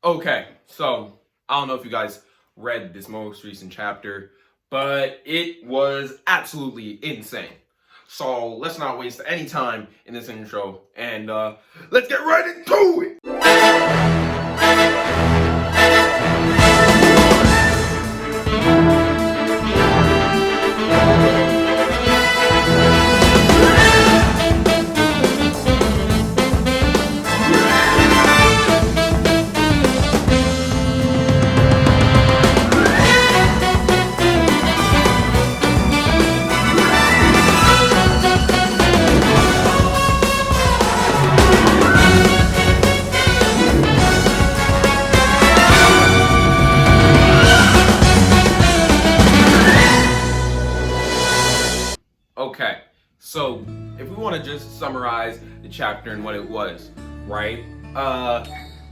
Okay, so I don't know if you guys read this most recent chapter, but it was absolutely insane. So let's not waste any time in this intro and let's get right into it. Okay, so if we want to just summarize the chapter and what it was, right?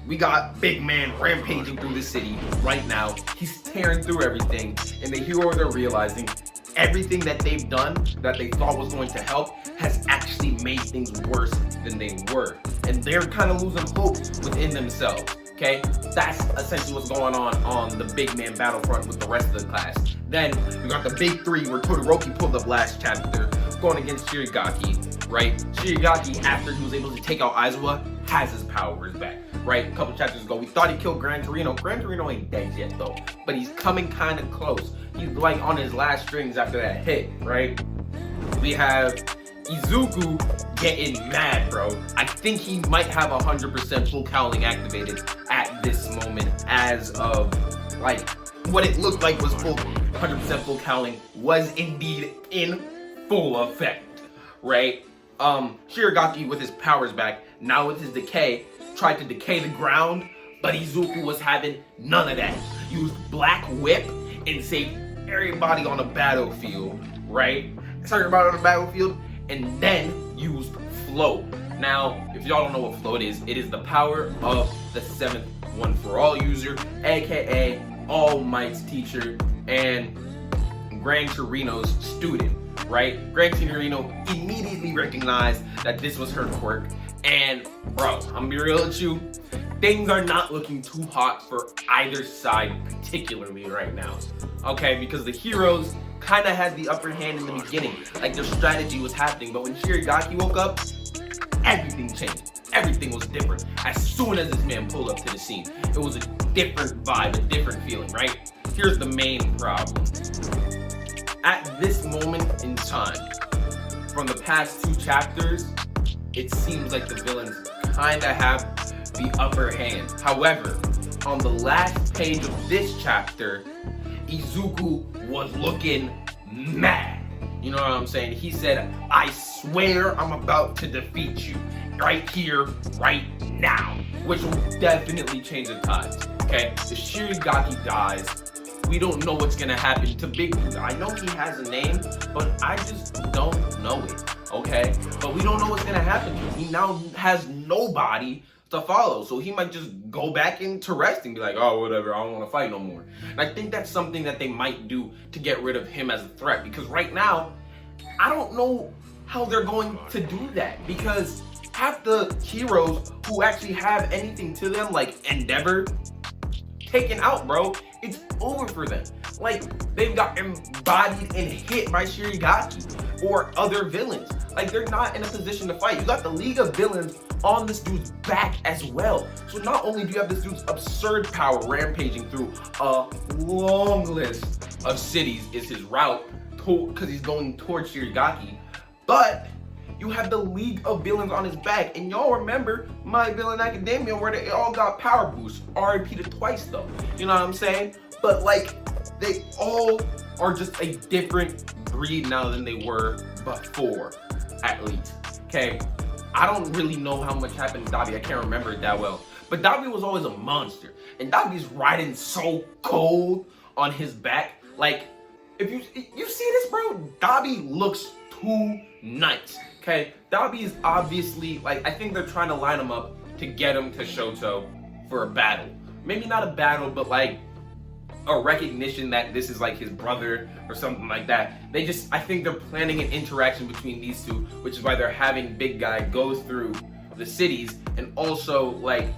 We got big man rampaging through the city right now. He's tearing through everything, and the heroes are realizing everything that they've done that they thought was going to help has actually made things worse than they were. And they're kind of losing hope within themselves, okay? That's essentially what's going on the big man battlefront with the rest of the class. Then we got the big three where Todoroki pulled up last chapter, going against Shirigaki, right? Shirigaki, after he was able to take out Izuku, has his powers back, right? A couple chapters ago, we thought he killed Gran Torino. Gran Torino ain't dead yet, though, but he's coming kind of close. He's like on his last strings after that hit, right? We have Izuku getting mad, bro. I think he might have 100% full cowling activated at this moment, as of like what it looked like was full 100% full cowling was indeed in full effect, right? Shirigaki with his powers back, now with his decay, tried to decay the ground, but Izuku was having none of that. Used Black Whip and saved everybody on the battlefield, right? And then used Float. Now, if y'all don't know what Float is, it is the power of the 7th One For All user, aka All Might's teacher and Gran Torino's student, right? Gran Torino immediately recognized that this was her quirk, and bro, I'm gonna be real with you, things are not looking too hot for either side, particularly right now, okay? Because the heroes kind of had the upper hand in the beginning, like their strategy was happening, but when Shirigaki woke up, everything changed. Everything was different. As soon as this man pulled up to the scene, it was a different vibe, a different feeling, right? Here's the main problem. At this moment in time, from the past 2 chapters, it seems like the villains kind of have the upper hand. However, on the last page of this chapter, Izuku was looking mad. You know what I'm saying? He said, I swear I'm about to defeat you right here, right now, which will definitely change the tides, okay? If Shirigaki dies, we don't know what's gonna happen to Big Dude. I know he has a name, but I just don't know it, okay? But we don't know what's gonna happen to him. He now has nobody to follow, so he might just go back into rest and be like, oh, whatever, I don't want to fight no more. And I think that's something that they might do to get rid of him as a threat, because right now, I don't know how they're going to do that, because half the heroes who actually have anything to them, like Endeavor, taken out, bro. It's over for them. Like, they've got embodied and hit by Shirigaki or other villains. Like, they're not in a position to fight. You got the League of Villains on this dude's back as well. So not only do you have this dude's absurd power rampaging through a long list of cities is his route, because he's going towards Shirigaki, but you have the League of Villains on his back. And y'all remember My Villain Academia, where they all got power boosts. RIP'd twice though. You know what I'm saying? But like, they all are just a different breed now than they were before, at least. Okay? I don't really know how much happened to Dabi. I can't remember it that well. But Dabi was always a monster. And Dabi's riding so cold on his back. Like, if you see this, bro, Dabi looks too nice. Okay? Dabi is obviously, like, I think they're trying to line him up to get him to Shoto for a battle. Maybe not a battle, but like a recognition that this is like his brother or something like that. I think they're planning an interaction between these two, which is why they're having Big Guy go through the cities and also like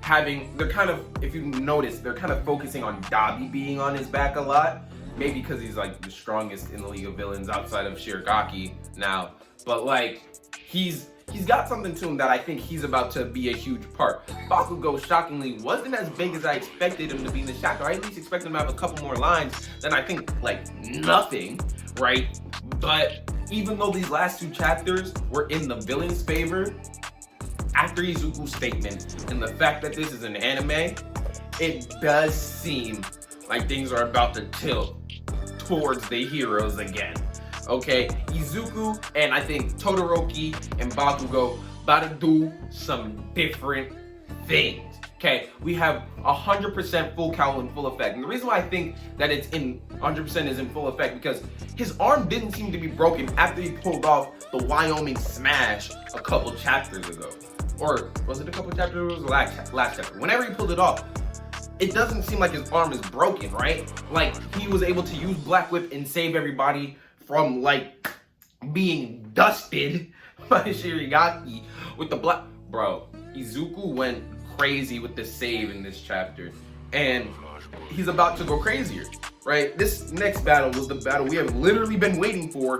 they're kind of, if you notice, they're kind of focusing on Dabi being on his back a lot. Maybe because he's like the strongest in the League of Villains outside of Shirigaki now. But like, he's got something to him that I think he's about to be a huge part. Bakugo, shockingly, wasn't as big as I expected him to be in the chapter. I at least expected him to have a couple more lines than I think, like, nothing, right? But even though these last 2 chapters were in the villain's favor, after Izuku's statement and the fact that this is an anime, it does seem like things are about to tilt towards the heroes again. Okay, Izuku and I think Todoroki and Bakugo about to do some different things. Okay, we have 100% full cowl in full effect. And the reason why I think that it's in 100% is in full effect because his arm didn't seem to be broken after he pulled off the Wyoming smash a couple chapters ago. Or was it a couple chapters? It was the last chapter. Whenever he pulled it off, it doesn't seem like his arm is broken, right? Like, he was able to use Black Whip and save everybody from, like, being dusted by Shirigaki with the black... Bro, Izuku went crazy with the save in this chapter. And he's about to go crazier, right? This next battle was the battle we have literally been waiting for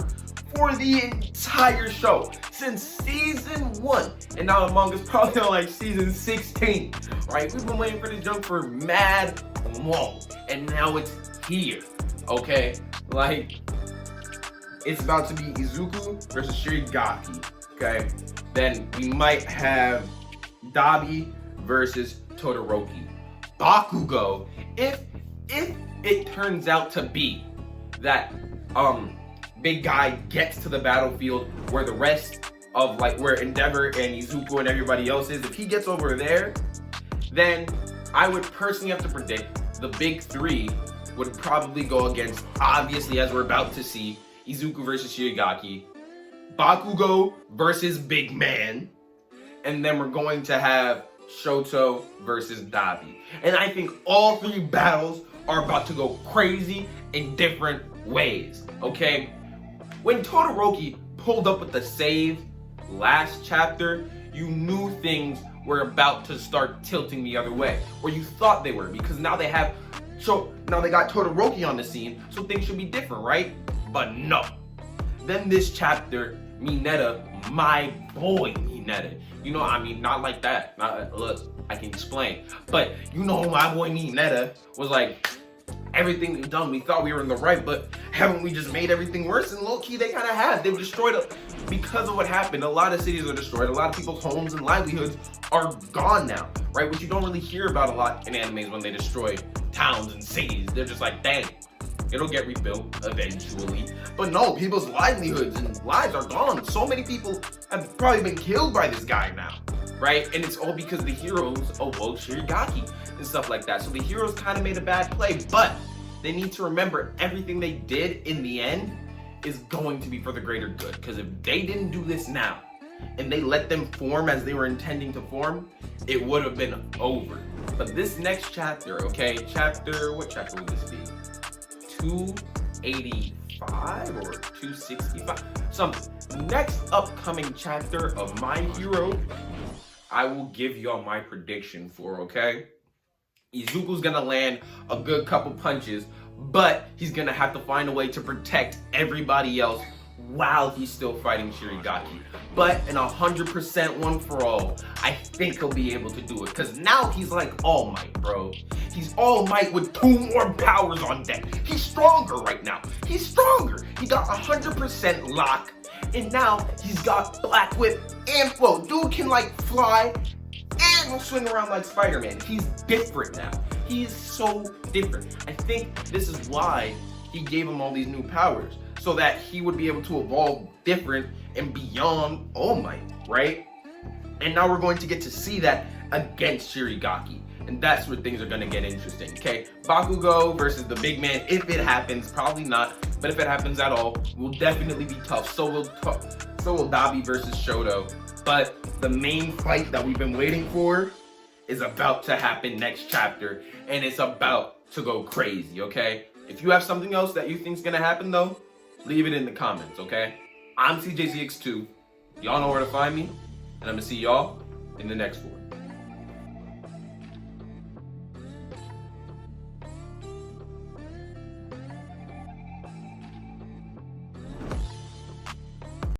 the entire show. Since season 1. And now the manga's probably on, like, season 16, right? We've been waiting for this jump for mad long. And now it's here, okay? Like... it's about to be Izuku versus Shirigaki, okay? Then we might have Dabi versus Todoroki. Bakugo, if it turns out to be that big guy gets to the battlefield where the rest of, like, where Endeavor and Izuku and everybody else is, if he gets over there, then I would personally have to predict the big 3 would probably go against, obviously, as we're about to see, Izuku versus Shirigaki, Bakugo versus Big Man, and then we're going to have Shoto versus Dabi. And I think all 3 battles are about to go crazy in different ways, okay? When Todoroki pulled up with the save last chapter, you knew things were about to start tilting the other way, or you thought they were, because now they got Todoroki on the scene, so things should be different, right? But no. Then this chapter, Mineta, my boy Mineta. You know, I mean, not like that. Look, I can explain. But you know, my boy Mineta was like, everything we've done, we thought we were in the right, but haven't we just made everything worse? And low-key, they kind of have. They've destroyed because of what happened. A lot of cities are destroyed. A lot of people's homes and livelihoods are gone now, right? Which you don't really hear about a lot in animes when they destroy towns and cities. They're just like, dang. It'll get rebuilt eventually. But no, people's livelihoods and lives are gone. So many people have probably been killed by this guy now, right? And it's all because the heroes awoke Shirigaki and stuff like that. So the heroes kind of made a bad play, but they need to remember everything they did in the end is going to be for the greater good. Because if they didn't do this now and they let them form as they were intending to form, it would have been over. But this next chapter, okay, what chapter will this be? 285 or 265, something. Next upcoming chapter of My Hero, I will give y'all my prediction for, okay? Izuku's gonna land a good couple punches, but he's gonna have to find a way to protect everybody else while he's still fighting Shirigaki. But in 100% one for all, I think he'll be able to do it. Because now he's like All Might, bro. He's All Might with 2 more powers on deck. He's stronger right now. He's stronger. He got 100% lock. And now he's got Black Whip and flow. Dude can like fly and swing around like Spider-Man. He's different now. He is so different. I think this is why he gave him all these new powers. So that he would be able to evolve different and beyond All Might, right? And now we're going to get to see that against Shirigaki. And that's where things are going to get interesting, okay? Bakugo versus the big man, if it happens, probably not. But if it happens at all, will definitely be tough. So will Dabi versus Shoto. But the main fight that we've been waiting for is about to happen next chapter. And it's about to go crazy, okay? If you have something else that you think is going to happen, though, leave it in the comments, okay? I'm CJZX2. Y'all know where to find me. And I'm going to see y'all in the next one.